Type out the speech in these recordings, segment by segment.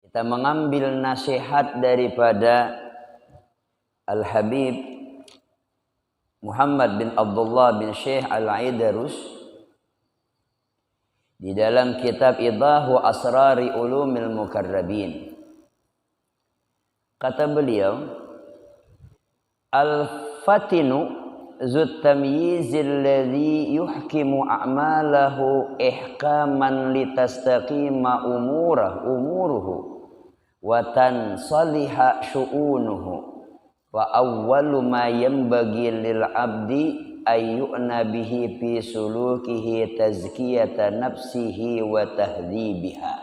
Kita mengambil nasihat daripada Al-Habib Muhammad bin Abdullah bin Syekh Al-Aidarus di dalam kitab Idahu Asrari Ulumil Mukarrabin. Kata beliau, Al-Fatinu Zut tamyizil ladzi yuhkimu a'malahu ihkaman litastaqima umuruhu wa tansaliha syu'unuhu wa awwalu ma yanbaghi lil 'abdi ayyuna bihi fi sulukihi tazkiyata nafsihi wa tahdhibiha.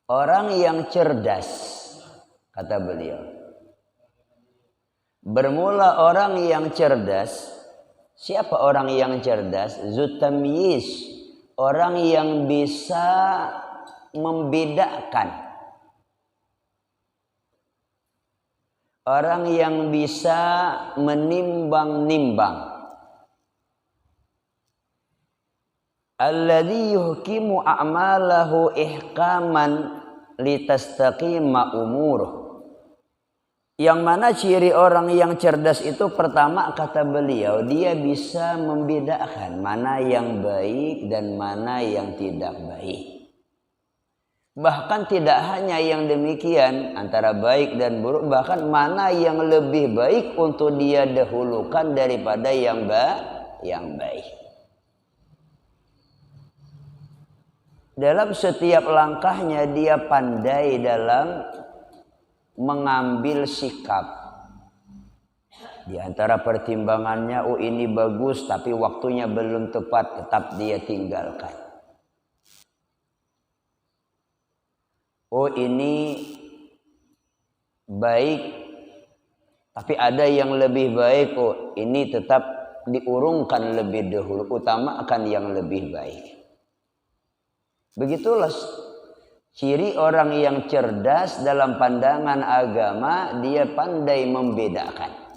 Orang yang cerdas, kata beliau, bermula orang yang cerdas. Siapa orang yang cerdas? Zutamyiz, orang yang bisa membedakan, orang yang bisa menimbang-nimbang. Alladzi yuhkimu a'malahu ihkaman litastaqima umuruh. Yang mana ciri orang yang cerdas itu, pertama kata beliau, dia bisa membedakan mana yang baik dan mana yang tidak baik. Bahkan tidak hanya yang demikian, antara baik dan buruk, bahkan mana yang lebih baik untuk dia dahulukan daripada yang baik. Dalam setiap langkahnya dia pandai dalam mengambil sikap. Di antara pertimbangannya, oh ini bagus tapi waktunya belum tepat, tetap dia tinggalkan. Oh ini baik tapi ada yang lebih baik, oh ini tetap diurungkan lebih dahulu, utamakan yang lebih baik. Begitulah ciri orang yang cerdas dalam pandangan agama, dia pandai membedakan.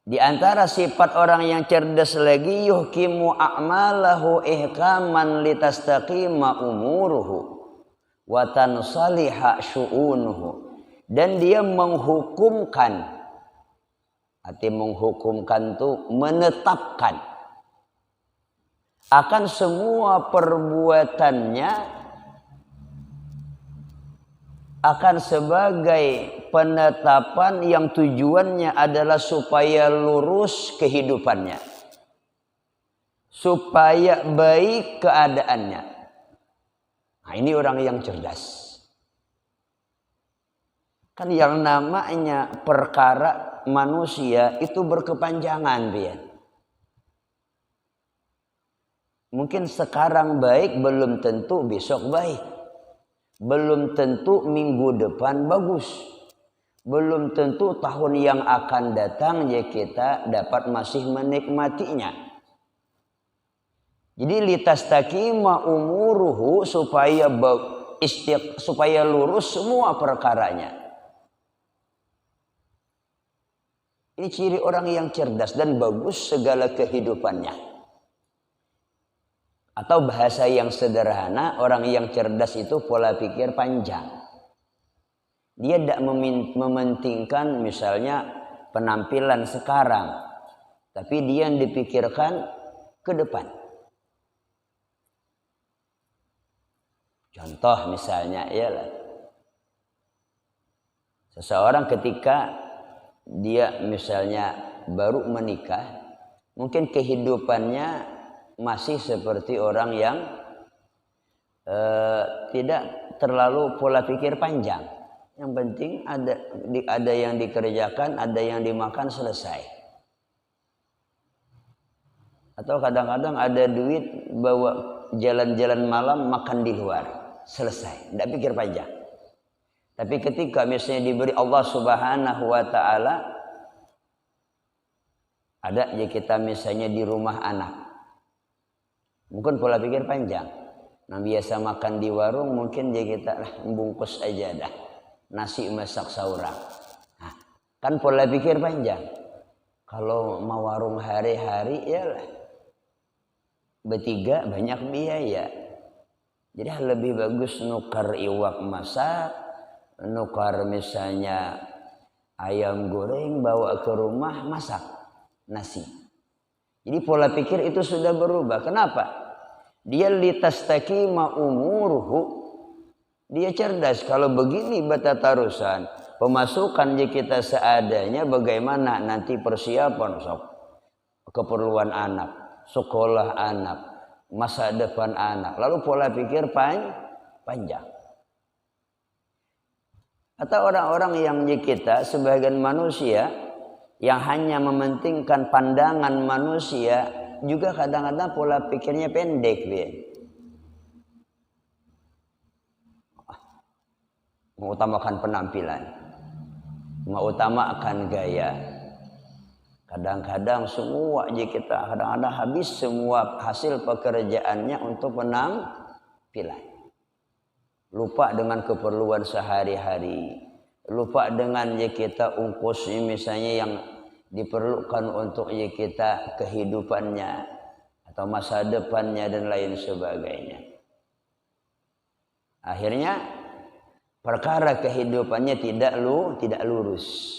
Di antara sifat orang yang cerdas lagi, yuhkimu a'malahu ihkaman litastaqima umuruhu wa tansaliha syu'unuhu. Dan dia menghukumkan, arti menghukumkan itu menetapkan akan semua perbuatannya akan sebagai penetapan yang tujuannya adalah supaya lurus kehidupannya, supaya baik keadaannya. Nah, ini orang yang cerdas. Kan yang namanya perkara manusia itu berkepanjangan, dia. Mungkin sekarang baik, belum tentu besok baik. Belum tentu minggu depan bagus. Belum tentu tahun yang akan datang ya kita dapat masih menikmatinya. Jadi litastaqima umuruhu, supaya lurus semua perkaranya. Ini ciri orang yang cerdas dan bagus segala kehidupannya. Atau bahasa yang sederhana, orang yang cerdas itu pola pikir panjang. Dia tidak mementingkan misalnya penampilan sekarang, tapi dia yang dipikirkan ke depan. Contoh misalnya, ialah seseorang ketika dia misalnya baru menikah, mungkin kehidupannya masih seperti orang yang tidak terlalu pola pikir panjang. Yang penting ada yang dikerjakan, ada yang dimakan, selesai. Atau kadang-kadang ada duit, bawa jalan-jalan malam, makan di luar, selesai. Tidak pikir panjang. Tapi ketika misalnya diberi Allah Subhanahu wa Ta'ala, ada ya kita misalnya di rumah anak, mungkin pola pikir panjang. Nah biasa makan di warung, mungkin dia kita membungkus aja dah. Nasi masak seorang. Nah, kan pola pikir panjang. Kalau mau warung hari-hari, ya lah. Bertiga banyak biaya. Jadi lebih bagus nukar iwak masak, nukar misalnya ayam goreng bawa ke rumah masak nasi. Jadi pola pikir itu sudah berubah. Kenapa? Dia litastaqima umuruhu. Dia cerdas. Kalau begini batatarusan, pemasukan kita seadanya, bagaimana nanti persiapan keperluan anak, sekolah anak, masa depan anak. Lalu pola pikir panjang. Atau orang-orang yang kita sebagian manusia yang hanya mementingkan pandangan manusia, juga kadang-kadang pola pikirnya pendek dia. Mengutamakan penampilan, mengutamakan gaya. Kadang-kadang semua kita kadang-kadang habis semua hasil pekerjaannya untuk penampilan. Lupa dengan keperluan sehari-hari. Lupa dengan kita ungkus misalnya yang diperlukan untuk kita kehidupannya atau masa depannya dan lain sebagainya. Akhirnya perkara kehidupannya tidak lurus.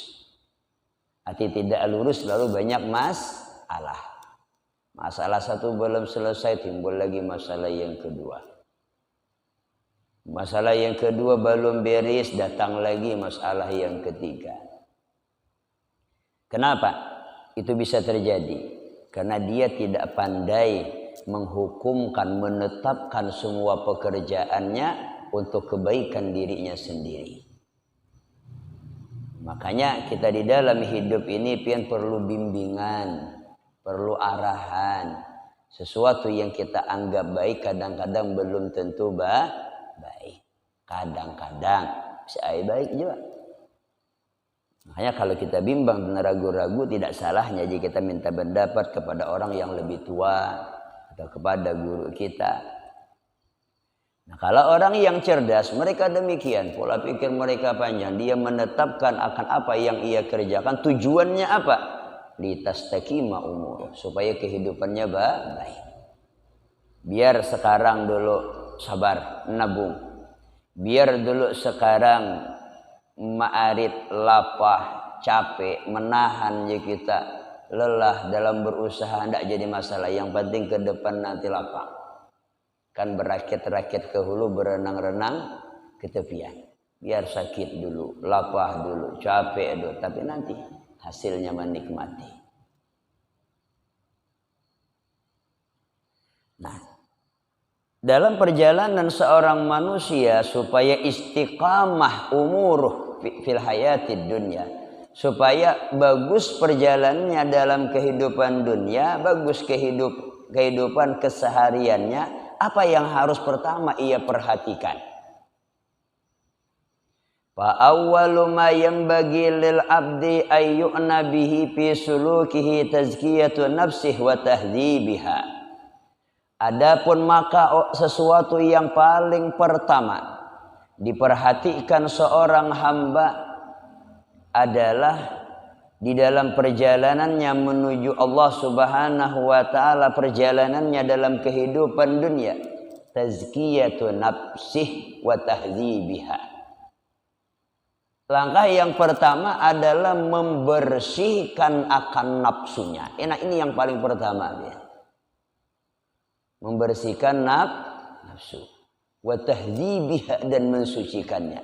Hati tidak lurus, lalu banyak masalah. Masalah satu belum selesai, timbul lagi masalah yang kedua. Masalah yang kedua belum beres, datang lagi masalah yang ketiga. Kenapa itu bisa terjadi? Karena dia tidak pandai menghukumkan, menetapkan semua pekerjaannya untuk kebaikan dirinya sendiri. Makanya kita di dalam hidup ini perlu bimbingan, perlu arahan. Sesuatu yang kita anggap baik kadang-kadang belum tentu baik. Kadang-kadang bisa baik juga. Makanya kalau kita bimbang dan ragu-ragu, tidak salahnya jika kita minta pendapat kepada orang yang lebih tua atau kepada guru kita. Nah, kalau orang yang cerdas, mereka demikian, pola pikir mereka panjang. Dia menetapkan akan apa yang ia kerjakan, tujuannya apa? Litastaqima umur, supaya kehidupannya baik. Biar sekarang dulu sabar, nabung. Biar dulu sekarang ma'arit, lapah, capek, menahan kita lelah dalam berusaha, tidak jadi masalah. Yang penting ke depan nanti lapang. Kan berakit-rakit ke hulu, berenang-renang ke tepian. Biar sakit dulu, lapah dulu, capek dulu, tapi nanti hasilnya menikmati. Nah, dalam perjalanan seorang manusia supaya istiqamah umuruh fil hayatid dunya, supaya bagus perjalanannya dalam kehidupan dunia, bagus kehidupan kesehariannya, apa yang harus pertama ia perhatikan? Fa awwalu ma yanbaghi lil abdi ayyuna bihi fi sulukihi tazkiyatu nafsihi wa tahdzibiha. Adapun maka sesuatu yang paling pertama diperhatikan seorang hamba adalah di dalam perjalanannya menuju Allah Subhanahu wa taala, perjalanannya dalam kehidupan dunia, tazkiyatu nafsih wa tahdzibiha. Langkah yang pertama adalah membersihkan akan nafsunya. Ini yang paling pertama ya. Membersihkan nafsu wa tahdzibiha, dan mensucikannya.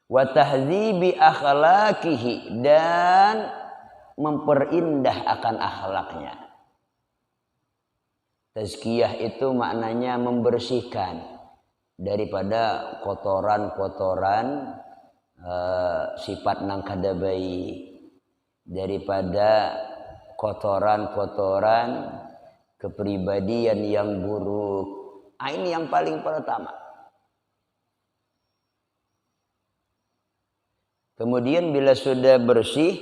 Wa tahdzibi akhlaqihi, dan memperindah akan akhlaknya. Tazkiyah itu maknanya membersihkan daripada kotoran-kotoran sifat nang kadabai, daripada kotoran-kotoran kepribadian yang buruk. Ini yang paling pertama. Kemudian bila sudah bersih,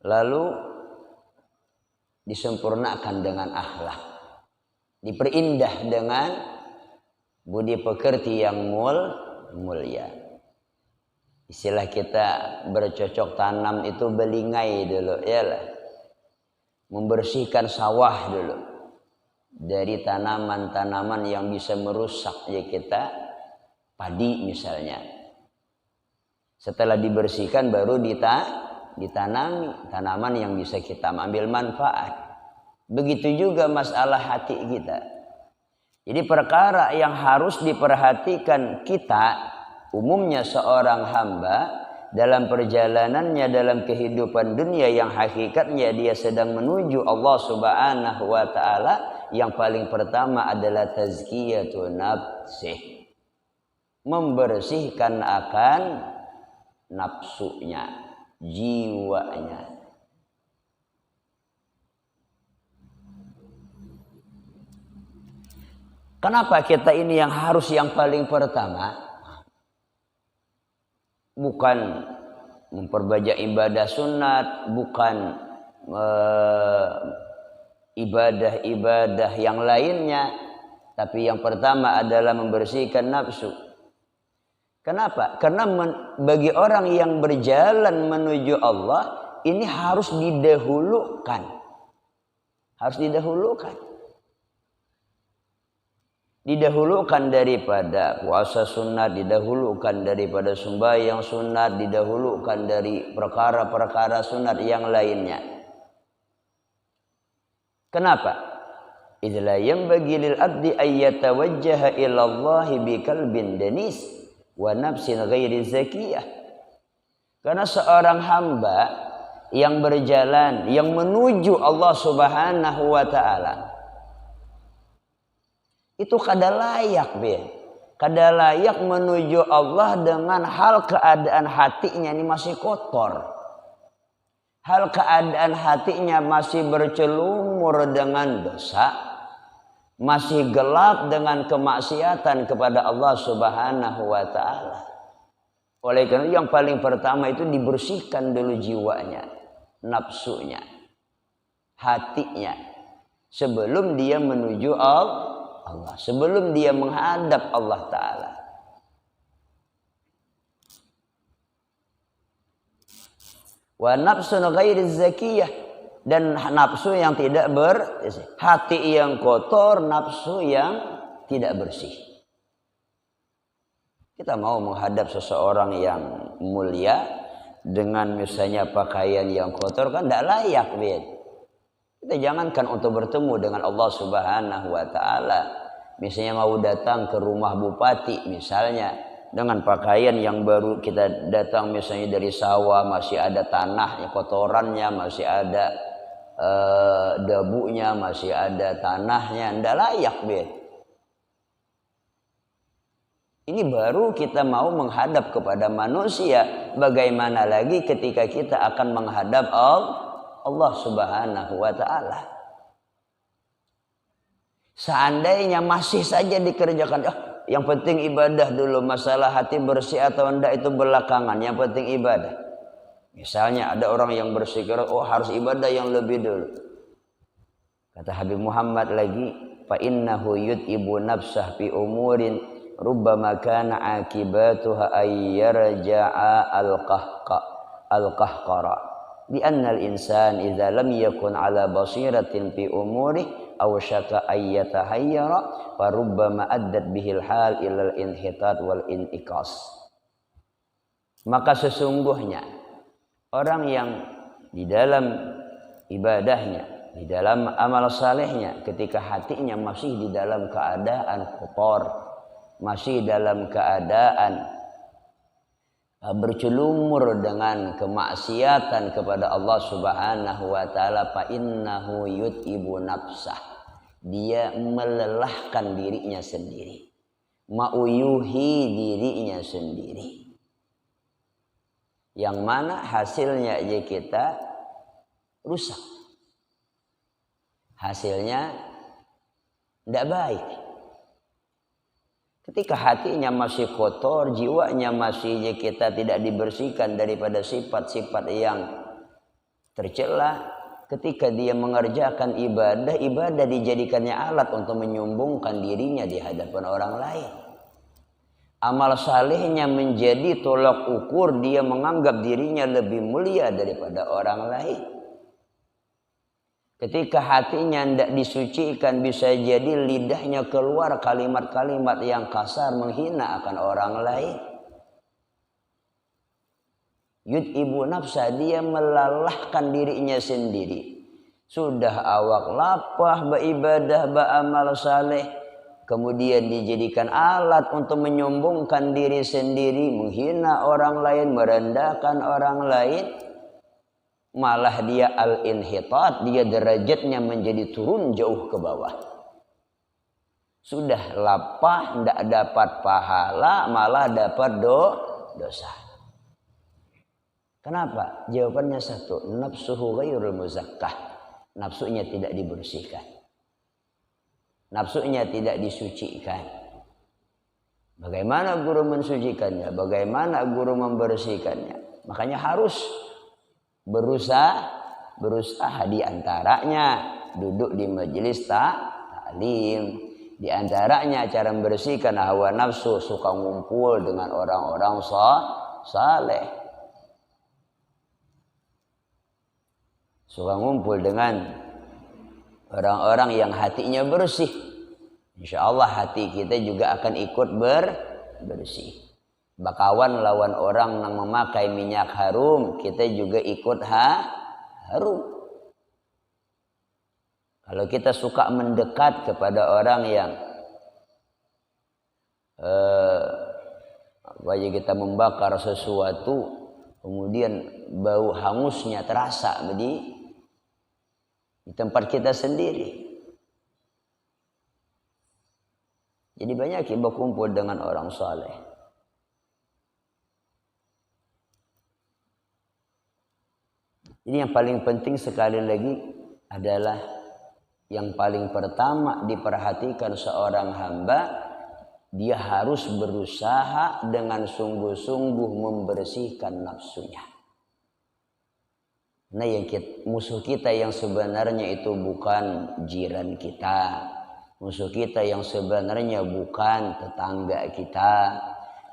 lalu disempurnakan dengan akhlak, diperindah dengan budi pekerti yang mulia. Istilah kita bercocok tanam itu belingai dulu, ya lah. membersihkan sawah dulu dari tanaman-tanaman yang bisa merusak ya kita, padi misalnya. Setelah dibersihkan baru ditanami tanaman yang bisa kita ambil manfaat. Begitu juga masalah hati kita. Jadi perkara yang harus diperhatikan kita, umumnya seorang hamba dalam perjalanannya dalam kehidupan dunia yang hakikatnya dia sedang menuju Allah Subhanahu wa taala, yang paling pertama adalah tazkiyatun nafsih. Membersihkan akan nafsunya, jiwanya. Kenapa kita ini yang harus yang paling pertama? Bukan memperbanyak ibadah sunat, bukan ibadah-ibadah yang lainnya, tapi yang pertama adalah membersihkan nafsu. Kenapa? Karena bagi orang yang berjalan menuju Allah ini harus didahulukan. Harus didahulukan. Didahulukan daripada puasa sunat, didahulukan daripada sembahyang sunat, didahulukan dari perkara-perkara sunat yang lainnya. Kenapa? Idza yanbaghi lil abdi ay yatawajjaha ila Allah biqalbin danis wa nafsin ghairi zakiyah. Karena seorang hamba yang berjalan, yang menuju Allah Subhanahu wa taala, itu kada layak kada layak menuju Allah dengan hal keadaan hatinya ini masih kotor, hal keadaan hatinya masih bercelumur dengan dosa, masih gelap dengan kemaksiatan kepada Allah Subhanahu wa taala. Oleh karena yang paling pertama itu dibersihkan dulu jiwanya, nafsunya, hatinya, sebelum dia menuju Allah, sebelum dia menghadap Allah Ta'ala. Wa nafsun ghairi zakiyah, dan nafsu yang tidak bersih, hati yang kotor, nafsu yang tidak bersih. Kita mau menghadap seseorang yang mulia dengan misalnya pakaian yang kotor, kan tidak layak. Kita jangankan untuk bertemu dengan Allah Subhanahu wa taala. Misalnya mau datang ke rumah bupati misalnya dengan pakaian yang baru, kita datang misalnya dari sawah, masih ada tanahnya, kotorannya, masih ada debunya, masih ada tanahnya, tidak layak. Ini baru kita mau menghadap kepada manusia. Bagaimana lagi ketika kita akan menghadap Allah Subhanahu wa taala. Seandainya masih saja dikerjakan, yang penting ibadah dulu, masalah hati bersih atau enggak itu belakangan, yang penting ibadah. Misalnya ada orang yang berpikir, harus ibadah yang lebih dulu. Kata Habib Muhammad lagi, fa innahu yut'ibu nafsah fi umurin rubbama kana akibatuha ay yarja'a al-qahqara. لأن الإنسان إذا لم يكن على بصيرة في أموره أو شك أن يتحير فربما أدت به الحال إلى الانحطاط والانتكاس. Maka sesungguhnya orang yang di dalam ibadahnya, di dalam amal salehnya, ketika hatinya masih di dalam keadaan kotor, masih dalam keadaan bercelumur dengan kemaksiatan kepada Allah Subhanahu wa taala, fa innahu yut'ibu nafsah, dia melelahkan dirinya sendiri, mauyuhi dirinya sendiri, yang mana hasilnya aja kita rusak, hasilnya tidak baik. Ketika hatinya masih kotor, jiwanya masih kita tidak dibersihkan daripada sifat-sifat yang tercela, ketika dia mengerjakan ibadah, ibadah dijadikannya alat untuk menyombongkan dirinya di hadapan orang lain. Amal salehnya menjadi tolak ukur, dia menganggap dirinya lebih mulia daripada orang lain. Ketika hatinya tidak disucikan, bisa jadi lidahnya keluar kalimat-kalimat yang kasar menghina akan orang lain. Yud'ibu nafsa, dia melalahkan dirinya sendiri. Sudah awak lapah beribadah, beramal saleh, kemudian dijadikan alat untuk menyombongkan diri sendiri, menghina orang lain, merendahkan orang lain. Malah dia al-inhitat, dia derajatnya menjadi turun jauh ke bawah. Sudah lapah, tidak dapat pahala, malah dapat dosa. Kenapa? Jawabannya satu, nafsuhu ghairul muzakkah. Nafsunya tidak dibersihkan. Nafsunya tidak disucikan. Bagaimana guru mensucikannya? Bagaimana guru membersihkannya? Makanya harus berusaha di antaranya duduk di majelis taklim, di antaranya cara membersihkan hawa nafsu, suka ngumpul dengan orang-orang saleh, suka ngumpul dengan orang-orang yang hatinya bersih. Insya Allah hati kita juga akan ikut bersih. Bakawan lawan orang yang memakai minyak harum, kita juga ikut harum. Kalau kita suka mendekat kepada orang yang kita membakar sesuatu, kemudian bau hangusnya terasa di tempat kita sendiri. Jadi banyak kita berkumpul dengan orang saleh. Ini yang paling penting sekali lagi adalah yang paling pertama diperhatikan seorang hamba, dia harus berusaha dengan sungguh-sungguh membersihkan nafsunya. Nah, musuh kita yang sebenarnya itu bukan jiran kita, musuh kita yang sebenarnya bukan tetangga kita,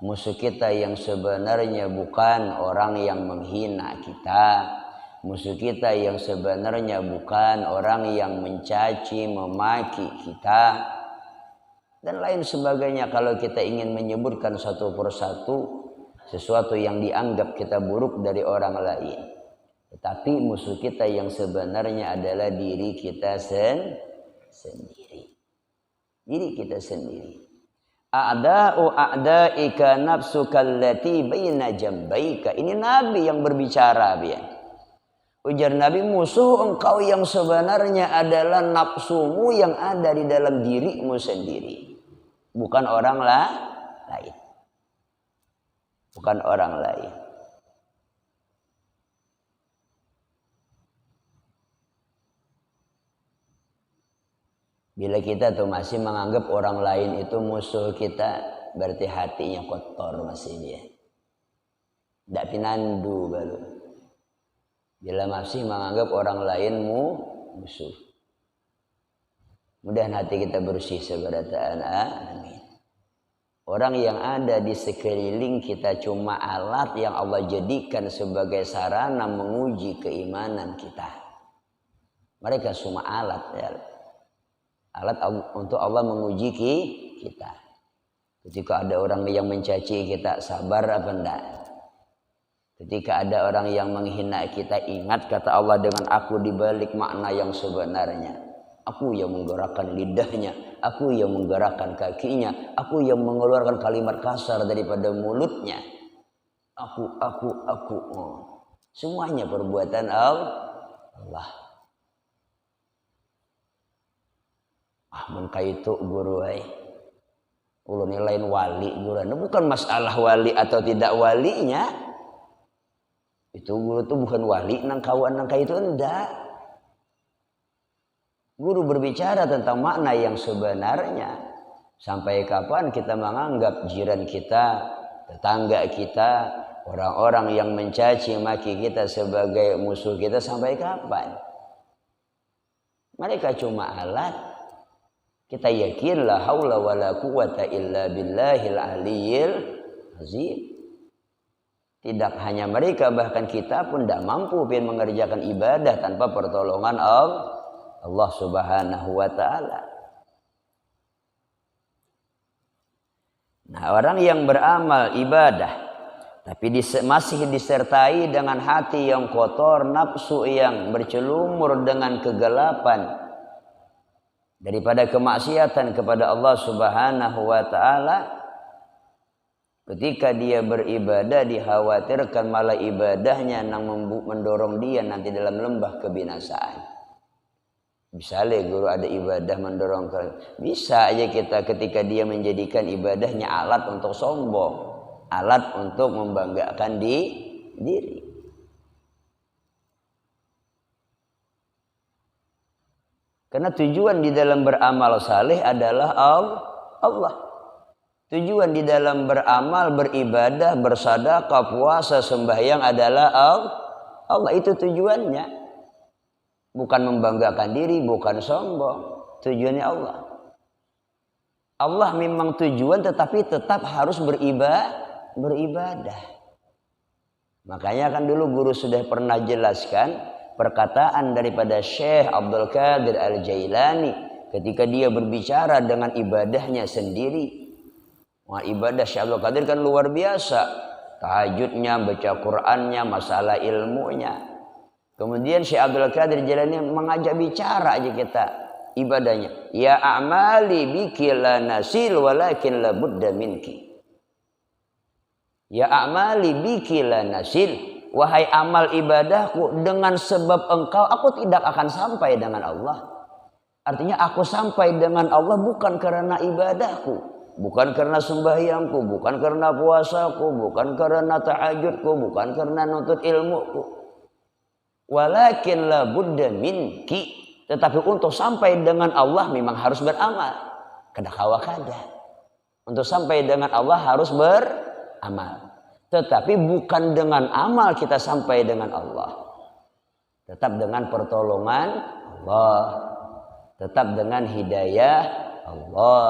musuh kita yang sebenarnya bukan orang yang menghina kita. Musuh kita yang sebenarnya bukan orang yang mencaci, memaki kita, dan lain sebagainya. Kalau kita ingin menyebutkan satu persatu sesuatu yang dianggap kita buruk dari orang lain, tetapi musuh kita yang sebenarnya adalah diri kita sendiri. Diri kita sendiri. A'da'u a'da'ika nafsuka allati baina jambaika. Ini Nabi yang berbicara, biar. Ujar Nabi, musuh engkau yang sebenarnya adalah nafsumu yang ada di dalam dirimu sendiri. Bukan orang lain. Bukan orang lain. Bila kita tuh masih menganggap orang lain itu musuh kita, berarti hatinya kotor masih dia. Tidak pinandu balu. Bila masih menganggap orang lain musuh, mudah hati kita bersih seberataan. Amin. Orang yang ada di sekeliling kita cuma alat yang Allah jadikan sebagai sarana menguji keimanan kita. Mereka cuma alat, ya. Alat untuk Allah menguji kita. Ketika ada orang yang mencaci kita, sabar apa enggak? Ketika ada orang yang menghina kita, ingat kata Allah dengan aku di balik makna yang sebenarnya. Aku yang menggerakkan lidahnya, aku yang menggerakkan kakinya, aku yang mengeluarkan kalimat kasar daripada mulutnya. Aku. Semuanya perbuatan Allah. Mengkaitu guru ulun lain wali guru. Bukan masalah wali atau tidak walinya. Itu guru itu bukan wali nang kawan nang itu enggak. Guru berbicara tentang makna yang sebenarnya. Sampai kapan kita menganggap jiran kita, tetangga kita, orang-orang yang mencaci maki kita sebagai musuh kita, sampai kapan? Mereka cuma alat. Kita yakin la haula wala quwata illa billahil aliyyil azim. Tidak hanya mereka, bahkan kita pun tidak mampu mengerjakan ibadah tanpa pertolongan Allah Subhanahu wa taala. Nah, orang yang beramal ibadah tapi masih disertai dengan hati yang kotor, nafsu yang bercelumur dengan kegelapan daripada kemaksiatan kepada Allah Subhanahu wa taala, ketika dia beribadah dikhawatirkan malah ibadahnya yang mendorong dia nanti dalam lembah kebinasaan. Misalnya guru ada ibadah mendorong bisa aja kita ketika dia menjadikan ibadahnya alat untuk sombong, alat untuk membanggakan diri. Karena tujuan di dalam beramal saleh adalah Allah. Tujuan di dalam beramal, beribadah, bersedekah, puasa, sembahyang adalah Allah. Itu tujuannya. Bukan membanggakan diri, bukan sombong. Tujuannya Allah. Allah memang tujuan tetapi tetap harus beribadah. Makanya kan dulu guru sudah pernah jelaskan perkataan daripada Syekh Abdul Qadir Al-Jailani ketika dia berbicara dengan ibadahnya sendiri. Wah, ibadah Syekh Abdul Qadir kan luar biasa. Tahajudnya, baca Qur'annya, masalah ilmunya. Kemudian Syekh Abdul Qadir Jailani mengajak bicara aja kita ibadahnya. Ya a'mali biki la nasil walakin la budda minki. Ya a'mali biki la nasil. Wahai amal ibadahku, dengan sebab engkau aku tidak akan sampai dengan Allah. Artinya aku sampai dengan Allah bukan karena ibadahku, bukan karena sembahyangku, bukan karena puasaku, bukan karena tahajudku, bukan karena nuntut ilmuku. Walakin la budda minki. Tetapi untuk sampai dengan Allah memang harus beramal. Kada kawa kada. Untuk sampai dengan Allah harus beramal. Tetapi bukan dengan amal kita sampai dengan Allah. Tetap dengan pertolongan Allah. Tetap dengan hidayah Allah.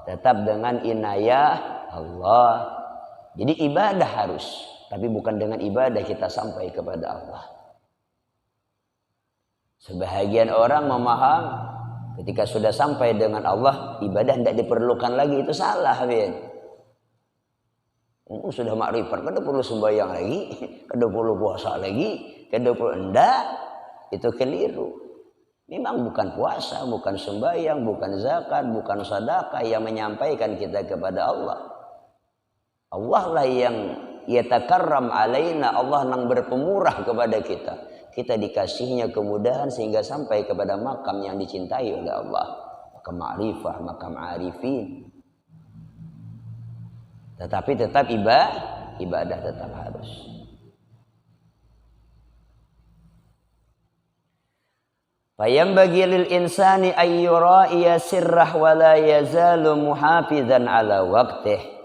Tetap dengan inayah Allah. Jadi ibadah harus. Tapi bukan dengan ibadah kita sampai kepada Allah. Sebahagian orang memaham ketika sudah sampai dengan Allah ibadah tidak diperlukan lagi, itu salah, bin. Sudah makrifat, kada perlu sembahyang lagi, kada perlu puasa lagi, kada perlu enggak, itu keliru. Memang bukan puasa, bukan sembahyang, bukan zakat, bukan sedekah yang menyampaikan kita kepada Allah. Allah lah yang yatakarram alaina, Allah yang berpemurah kepada kita. Kita dikasihnya kemudahan sehingga sampai kepada makam yang dicintai oleh Allah. Makam ma'rifah, makam arifin. Tetapi tetap ibadah tetap harus. Fayambagi lil insani ayyura'iya sirrah wa la yazalu muhafizan ala waqtih.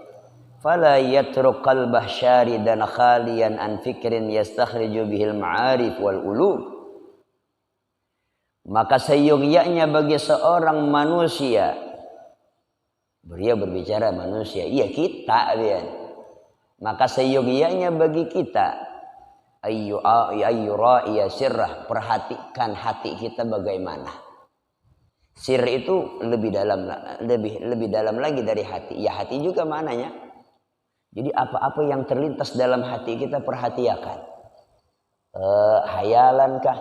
Fala yatruk qalbah syaridan khalian an fikrin yastakhriju bihil ma'arif wal ulum. Maka seyogyanya bagi seorang manusia, beliau berbicara manusia, iya kita, bian. Maka seyogyanya bagi kita ayyura'iya sirrah, perhatikan hati kita bagaimana. Sir itu lebih dalam lagi dari hati. Ya hati juga mananya. Jadi apa-apa yang terlintas dalam hati kita perhatikan. Hayalankah?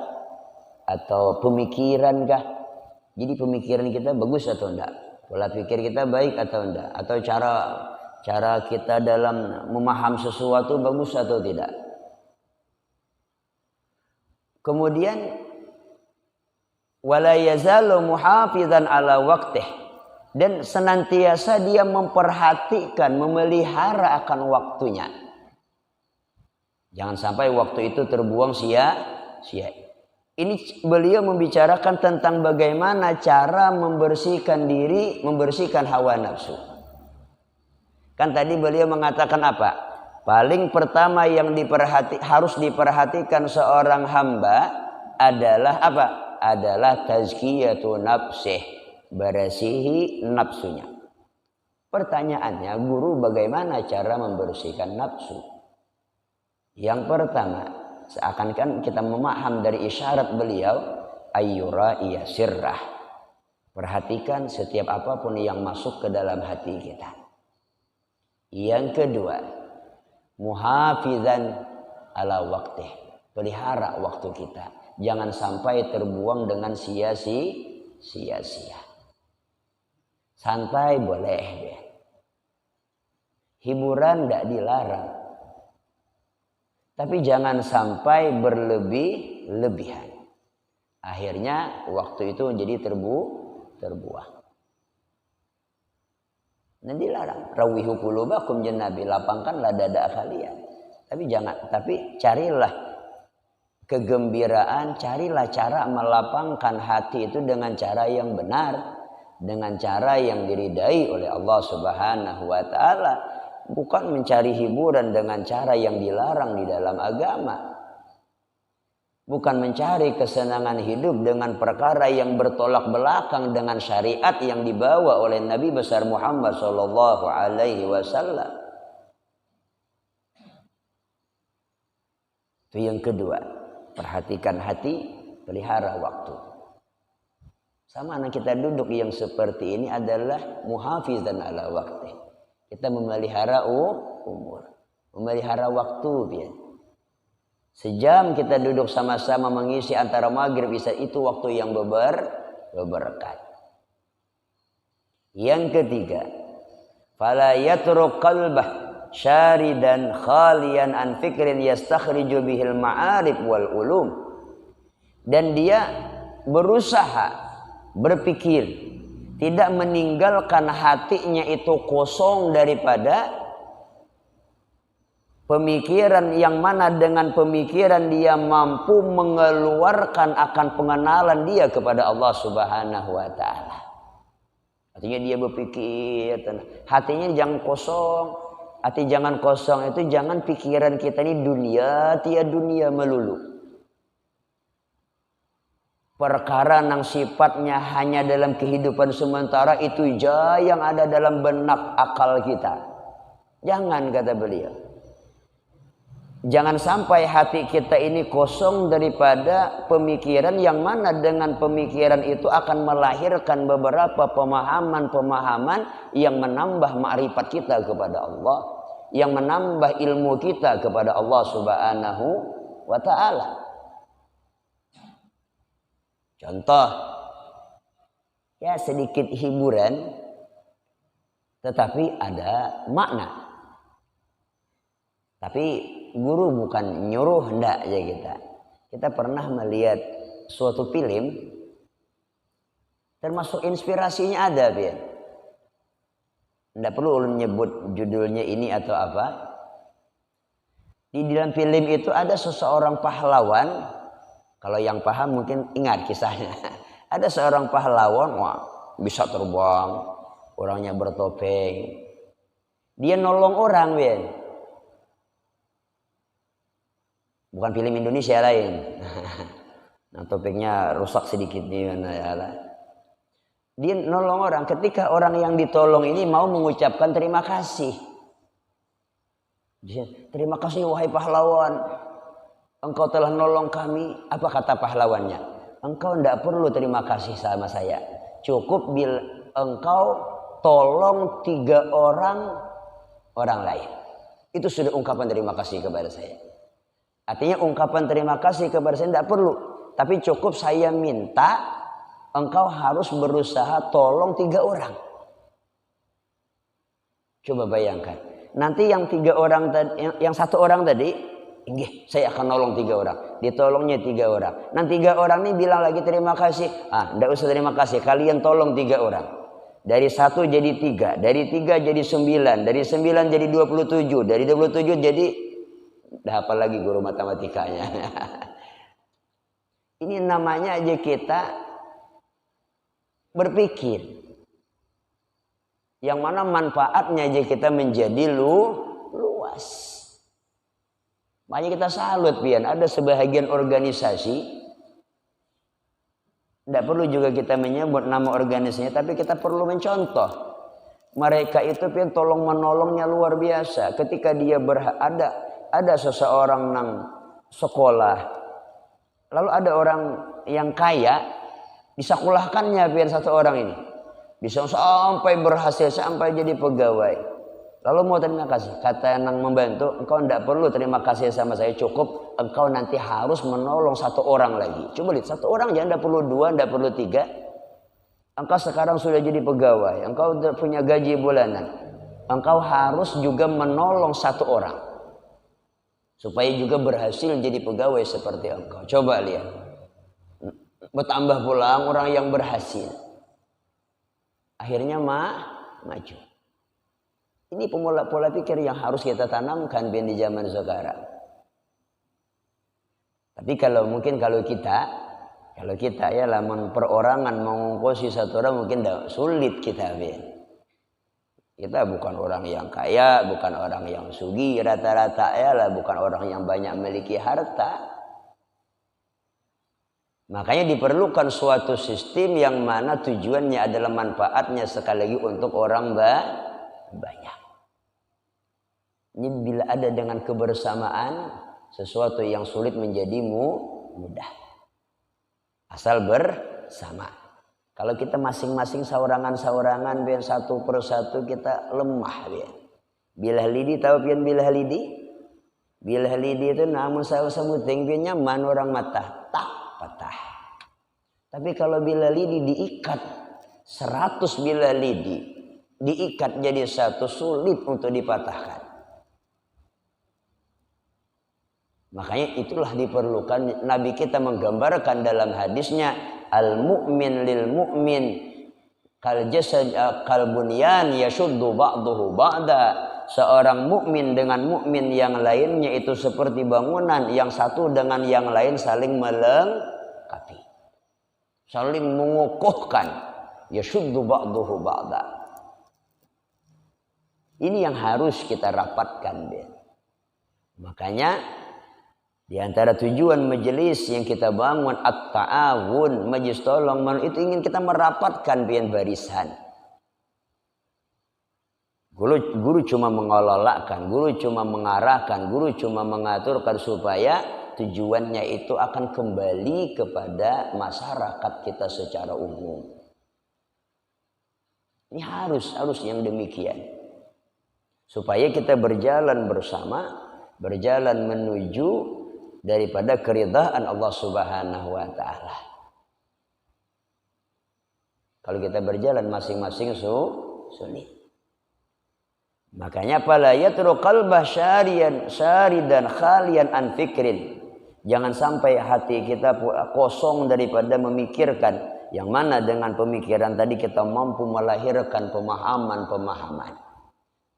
Atau pemikirankah? Jadi pemikiran kita bagus atau enggak? Pola pikir kita baik atau enggak? Atau cara kita dalam memaham sesuatu bagus atau tidak? Kemudian wala yazalu muhafizan ala waqtih. Dan senantiasa dia memperhatikan, memelihara akan waktunya. Jangan sampai waktu itu terbuang sia-sia. Ini beliau membicarakan tentang bagaimana cara membersihkan diri, membersihkan hawa nafsu. Kan tadi beliau mengatakan apa? Paling pertama yang harus diperhatikan seorang hamba adalah apa? Adalah tazkiyatu nafsih. Bersihi nafsunya. Pertanyaannya, guru bagaimana cara membersihkan nafsu? Yang pertama, seakan-akan kita memaham dari isyarat beliau, ayyura iya sirrah. Perhatikan setiap apapun yang masuk ke dalam hati kita. Yang kedua, muhafizan ala waqtih. Pelihara waktu kita. Jangan sampai terbuang dengan sia-sia. Santai boleh ya. Hiburan tidak dilarang. Tapi jangan sampai berlebihan. Akhirnya waktu itu menjadi terbuang. Nah dilarang. Rawihu qulubakum Nabi, lapangkanlah dada kalian. Tapi carilah kegembiraan, carilah cara melapangkan hati itu dengan cara yang benar, dengan cara yang diridai oleh Allah Subhanahu wa taala, bukan mencari hiburan dengan cara yang dilarang di dalam agama. Bukan mencari kesenangan hidup dengan perkara yang bertolak belakang dengan syariat yang dibawa oleh Nabi besar Muhammad sallallahu alaihi wasallam. Itu yang kedua, perhatikan hati, pelihara waktu. Sama anak kita duduk yang seperti ini adalah muhafizan ala waqti. Kita memelihara umur, memelihara waktu biar. Sejam kita duduk sama-sama mengisi antara maghrib isya, itu waktu yang berberkat. Yang ketiga, fala yatruk qalbah syaridan khalian an fikrin yastakhriju bihil ma'arif wal ulum. Dan dia berusaha berpikir, tidak meninggalkan hatinya itu kosong daripada pemikiran yang mana dengan pemikiran dia mampu mengeluarkan akan pengenalan dia kepada Allah Subhanahu wa taala. Artinya dia berpikir, hatinya jangan kosong. Hati jangan kosong itu jangan pikiran kita ini dunia melulu. Perkara yang sifatnya hanya dalam kehidupan sementara itu aja yang ada dalam benak akal kita. Jangan, kata beliau. Jangan sampai hati kita ini kosong daripada pemikiran yang mana dengan pemikiran itu akan melahirkan beberapa pemahaman-pemahaman yang menambah ma'rifat kita kepada Allah, yang menambah ilmu kita kepada Allah Subhanahu wa taala. Contoh, ya sedikit hiburan tetapi ada makna. Tapi guru bukan nyuruh, hendak aja kita. Kita pernah melihat suatu film, termasuk inspirasinya ada, Biar. Tidak perlu ulun nyebut judulnya ini atau apa. Di dalam film itu ada seseorang pahlawan. Kalau yang paham mungkin ingat kisahnya. Ada seorang pahlawan, wah, bisa terbang, orangnya bertopeng. Dia nolong orang, Biar. Bukan film Indonesia lain. Nah, topengnya rusak sedikit nih. Dia nolong orang. Ketika orang yang ditolong ini mau mengucapkan terima kasih. Dia, terima kasih wahai pahlawan. Engkau telah nolong kami. Apa kata pahlawannya? Engkau tidak perlu terima kasih sama saya. Cukup bila engkau tolong 3 orang lain. Itu sudah ungkapan terima kasih kepada saya. Artinya ungkapan terima kasih kepada saya tidak perlu. Tapi cukup saya minta engkau harus berusaha tolong 3 orang. Coba bayangkan. Nanti yang 3 orang tadi, yang 1 orang tadi, inggih, saya akan nolong 3 orang. Ditolongnya 3 orang. Nanti 3 orang ini bilang lagi terima kasih. Tidak usah terima kasih. Kalian tolong 3 orang. Dari 1 jadi 3. Dari 3 jadi 9. Dari 9 jadi 27. Dari 27 jadi... Dah apa lagi guru matematikanya. Ini namanya aja kita berpikir. Yang mana manfaatnya aja kita menjadi luas. Makanya kita salut, Pian. Ada sebahagian organisasi. Tidak perlu juga kita menyebut nama organisasinya. Tapi kita perlu mencontoh. Mereka itu, Pian, tolong menolongnya luar biasa. Ketika dia ada seseorang nang sekolah, lalu ada orang yang kaya disakulahkannya biar satu orang ini. Bisa sampai berhasil, sampai jadi pegawai. Lalu mau terima kasih, kata yang membantu, engkau tidak perlu terima kasih sama saya, cukup engkau nanti harus menolong satu orang lagi. Coba lihat, satu orang aja, tidak perlu dua, tidak perlu tiga. Engkau sekarang sudah jadi pegawai, engkau sudah punya gaji bulanan. Engkau harus juga menolong satu orang. Supaya juga berhasil jadi pegawai seperti engkau. Coba lihat. Bertambah pula orang yang berhasil. Akhirnya maju. Ini pola pikir yang harus kita tanamkan di zaman sekarang. Tapi kalau kita ya lamun perorangan mengongkosi satu orang mungkin sulit kita Kita bukan orang yang kaya, bukan orang yang sugih rata-rata ya lah, bukan orang yang banyak memiliki harta. Makanya diperlukan suatu sistem yang mana tujuannya adalah manfaatnya sekali lagi untuk orang banyak. Ini bila ada dengan kebersamaan, sesuatu yang sulit menjadi mudah. Asal bersama. Kalau kita masing-masing saurangan-saurangan biar satu persatu kita lemah biar. Bilah lidi tahu pian bilah lidi? Bilah lidi itu namun saya sebuting piannya man orang mata tak patah. Tapi kalau bilah lidi diikat 100 bilah lidi diikat jadi satu sulit untuk dipatahkan. Makanya itulah diperlukan Nabi kita menggambarkan dalam hadisnya al-mu'min lil mu'min kal jasad kal bunyan yashuddu ba'dahu ba'da. Seorang mukmin dengan mukmin yang lainnya itu seperti bangunan yang satu dengan yang lain saling melengkapi. Saling mengukuhkan. Yashuddu ba'dahu ba'da. Ini yang harus kita rapatkan. Makanya di antara tujuan majelis yang kita bangun at-ta'awun, majelis tolong itu ingin kita merapatkan pian barisan. Guru cuma mengelolakan, guru cuma mengarahkan, guru cuma mengaturkan supaya tujuannya itu akan kembali kepada masyarakat kita secara umum. Ini harus yang demikian. Supaya kita berjalan bersama, berjalan menuju daripada keridhaan Allah Subhanahu wa taala. Kalau kita berjalan masing-masing sulit. Makanya fala yatru qalbah syaridan khalian an fikrin. Jangan sampai hati kita kosong daripada memikirkan, yang mana dengan pemikiran tadi kita mampu melahirkan pemahaman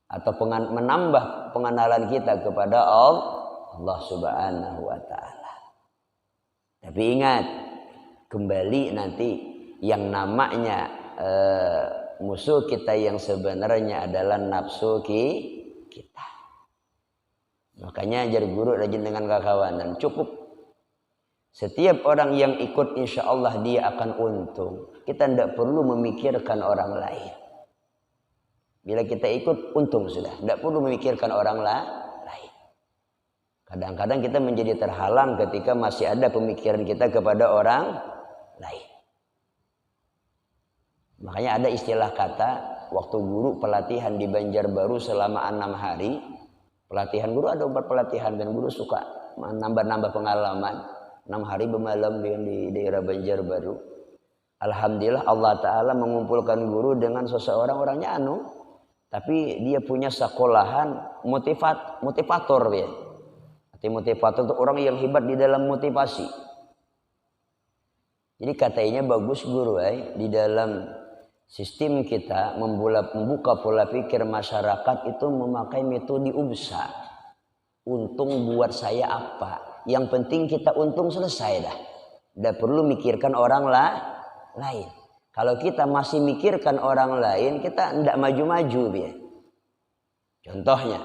atau menambah pengenalan kita kepada Allah Subhanahu wa ta'ala. Tapi ingat, kembali nanti yang namanya musuh kita yang sebenarnya adalah nafsu kita. Makanya jadi guru rajin dengan kekawanan. Cukup setiap orang yang ikut insya Allah dia akan untung. Kita tidak perlu memikirkan orang lain. Bila kita ikut untung sudah, tidak perlu memikirkan orang lain. Kadang-kadang kita menjadi terhalang ketika masih ada pemikiran kita kepada orang lain. Makanya ada istilah kata waktu guru pelatihan di Banjarbaru selama 6 hari. Pelatihan guru ada 4 pelatihan dan guru suka nambah-nambah pengalaman. 6 hari bermalam di daerah Banjarbaru. Alhamdulillah Allah Ta'ala mengumpulkan guru dengan seseorang orangnya tapi dia punya sekolahan motivator ya. Motivator itu orang yang hebat di dalam motivasi. Jadi katanya bagus guru di dalam sistem kita membuka pola pikir masyarakat itu memakai metode UBSA. Untung buat saya apa? Yang penting kita untung selesai dah. Tidak perlu mikirkan orang lain. Kalau kita masih mikirkan orang lain, kita tidak maju-maju biar. Contohnya,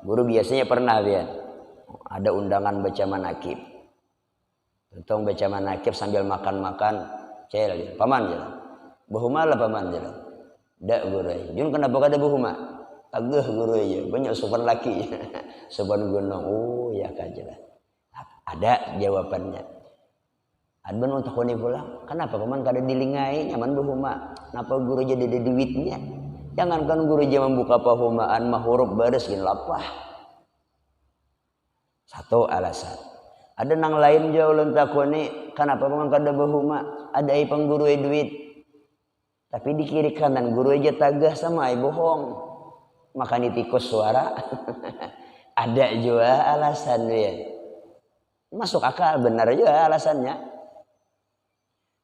guru biasanya pernah biar. Ada undangan baca manakib. Untung baca manakib sambil makan-makan. Cel, paman jalan. Buhuma lah paman jalan. Dak guru. Jun kenapa kada buhuma? Agah guru aja. Banyak sopan laki. Sopan gunung. Oh ya kajalan. Ada jawabannya. Adban untuk koni pulang. Kenapa paman kada dilingai nyaman bahuma? Napa guru jadi ada duitnya? Jangankan guru aja membuka pahumaan mah huruf baris gin lapah. Satu alasan. Ada nang lain jauh lentakoni. Kenapa paman kada bahuma? Ada ai pangguru duit. Tapi di kiri kanan guru aja tagah sama ai bohong. Makan tikus suara. Ada juga alasan dia. Masuk akal benar juga alasannya.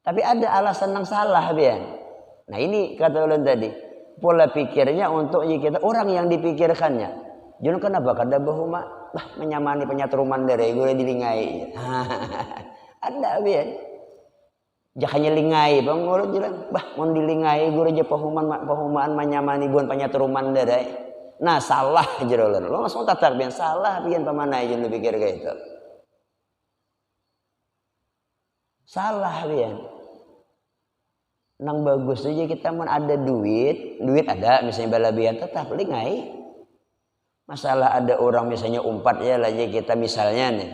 Tapi ada alasan yang salah bian. Nah ini kata ulun tadi, pola pikirnya untuk kita orang yang dipikirkannya. Jangan kenapa kada bahuma menyamani penyatruman dari gue dilingai. Ada bian. Jakanya lingai bang urut jalan. Mau dilingai gue aja pahumaan menyamani buan penyatruman dari. Nah salah aja ulun. Lo langsung tatak bian salah bian pemana aja lu pikir kayak itu. Salah bian. Nang bagus aja kita mau ada duit ada misalnya balabian tetap lingai. Masalah ada orang misalnya umpat ya aja kita misalnya nih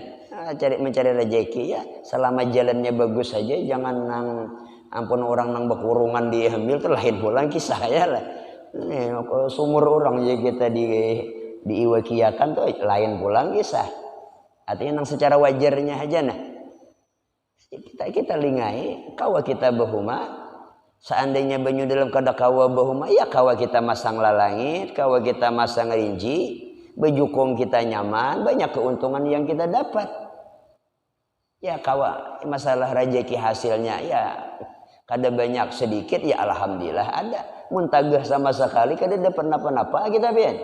mencari rezeki ya selama jalannya bagus saja jangan nang ampun orang nang bekurungan diambil tuh lain pulang kisah ya lah. Nih sumur orang aja kita diiwakiakan tuh lain pulang kisah. Artinya nang secara wajarnya aja nah. Kita lingai kawa kita bahuma. Seandainya banyu dalam kada kawa bahuma ya kawa kita masang lalangit, kawa kita masang rinji, bejukung kita nyaman, banyak keuntungan yang kita dapat. Ya kawa masalah rezeki hasilnya ya kada banyak sedikit ya alhamdulillah ada. Muntagah sama sekali kada dapat napa-napa kita pian.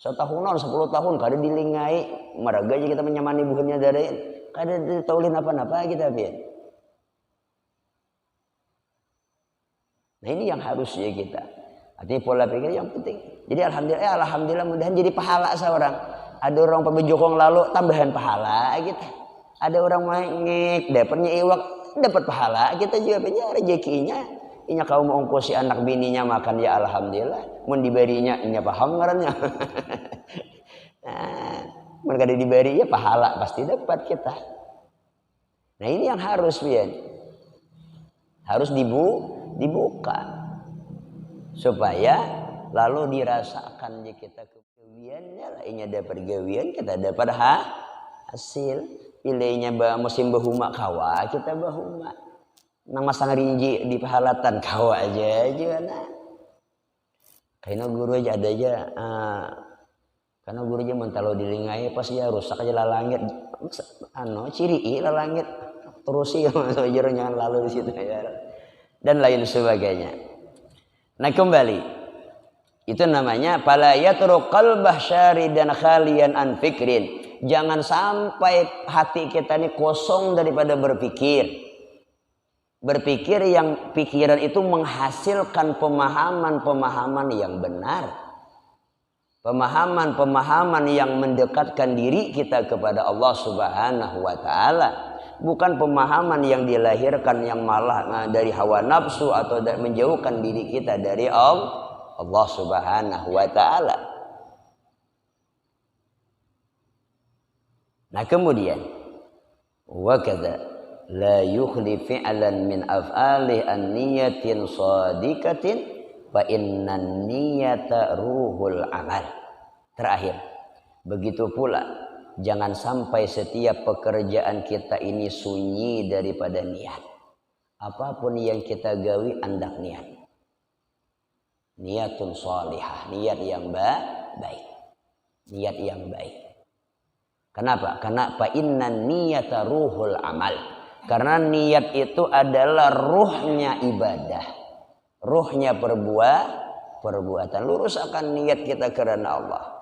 Setahunan 10 tahun kada dilingai, maraga aja kita menyamani buahnya dari kada ditaulin apa-napa kita pian. Nah ini yang harus ya kita. Artinya pola pikir yang penting. Jadi alhamdulillah mudahan jadi pahala seorang. Ada orang pembejokong lalu tambahan pahala kita. Ada orang mengik dapatnya iwak dapat pahala kita juga punya rezekinya. Inya kau mau ongkosi anak bininya makan ya alhamdulillah. Mun dibarinya inya paham ngarannya. Nah, mun kada dibari ya pahala pasti dapat kita. Nah ini yang harus pian. Harus dibuka supaya lalu dirasakan je kita kegawiannya lainnya dapat gawian kita dapat hasil pilihnya musim bahuma kawa kita bahuma nang masang rinji di pahalatan kawa aja nah karena guru aja ada aja karena guru aja mentalo dilingai pas ya rusak aja lalangit ciri lalangit terusi jangan lalu di situ ya dan lain sebagainya. Nah kembali itu namanya fala yatruk qalbah syaridan khalian an fikrin. Jangan sampai hati kita ini kosong daripada berpikir. Berpikir yang pikiran itu menghasilkan pemahaman-pemahaman yang benar. Pemahaman-pemahaman yang mendekatkan diri kita kepada Allah Subhanahu wa taala. Bukan pemahaman yang dilahirkan yang malah dari hawa nafsu atau menjauhkan diri kita dari Allah Subhanahu wa taala. Nah kemudian wa kadza la yukhli fi'lan min af'ali an-niyatin shadiqatin fa innan niyata ruhul amal. Terakhir, begitu pula jangan sampai setiap pekerjaan kita ini sunyi daripada niat. Apapun yang kita gawi andak niat. Niatun shalihah, niat yang baik. Niat yang baik. Kenapa? Karena fa innan niyata ruhul amal. Karena niat itu adalah ruhnya ibadah. Ruhnya perbuatan. Lurus akan niat kita karena Allah.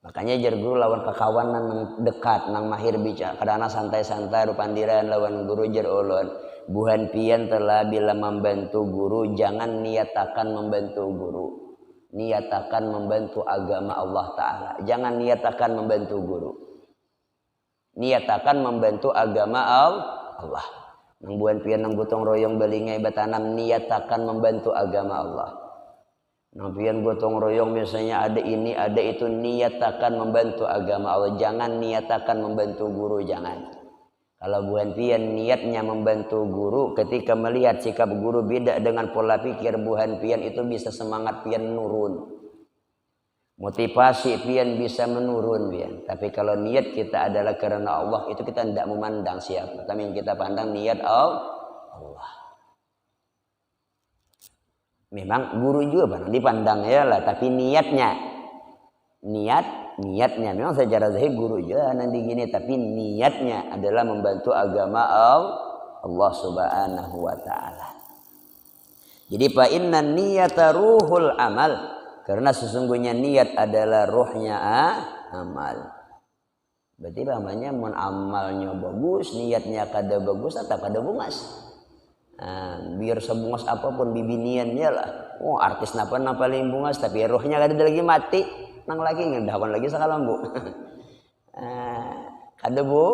Makanya jar guru lawan kekawanan nang dekat nang mahir bicara kadana santai-santai rupandiran lawan guru jar ulun buhan pian telah bila membantu guru jangan niatakan membantu guru niatakan membantu agama Allah Ta'ala jangan niatakan membantu guru niatakan membantu agama Allah nang buhan pian nang gotong royong balingai batanam niatakan membantu agama Allah. Nabian gotong royong misalnya ada ini ada itu niatakan membantu agama Allah jangan niatakan membantu guru jangan Kalau buhan pian niatnya membantu guru, ketika melihat sikap guru beda dengan pola pikir buhan pian itu bisa semangat pian menurun. Motivasi pian bisa menurun pian. Tapi kalau niat kita adalah karena Allah, itu kita tidak memandang siapa. Tapi yang kita pandang niat Allah. Memang guru juga dipandang ya lah, tapi niatnya memang secara zahir guru juga nanti gini, tapi niatnya adalah membantu agama Allah Subhanahu wa taala. Jadi fa inna niyata ruhul amal, karena sesungguhnya niat adalah ruhnya amal. Berarti namanya mun amalnya bagus, niatnya kada bagus atau kada bungas. Biar sebungas apapun bibiniannya lah. Oh, artis napa paling bungas tapi rohnya kada lagi mati. Nang lagi ngedawan lagi sakalam bu. Kada bu.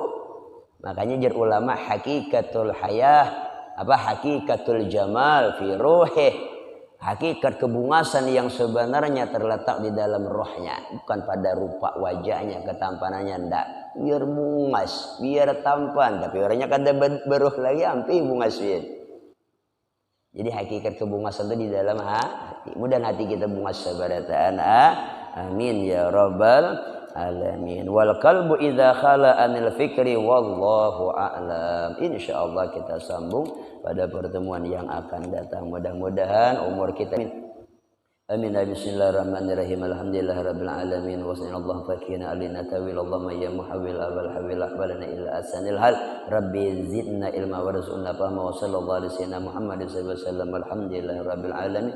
Makanya jar ulama hakikatul hayah hakikatul jamal fi ruhih. Hakikat kebungasan yang sebenarnya terletak di dalam rohnya, bukan pada rupa wajahnya, ketampanannya ndak. Biar bungas, biar tampan, tapi orangnya kada beruh lagi ampi bungas biar. Jadi hakikat kebungasan itu di dalam hati. Mudah hati kita bungas sabarataan. Amin ya rabbal alamin. Wal qalbu idza khala anil fikri wallahu a'lam. Insyaallah kita sambung pada pertemuan yang akan datang. Mudah-mudahan umur kita amin. Bismillahirrahmanirrahim. Alhamdulillahirabbil alamin. Wa sallallahu fakina alina tawil Allahumma ya muhawwil abal hawil ahbalana illa asanil hal. Rabbi zidna ilma warzuqna fahma wa sallallahu alaihi wasallam Muhammadin sallallahu alaihi wasallam. Alhamdulillahirabbil alamin.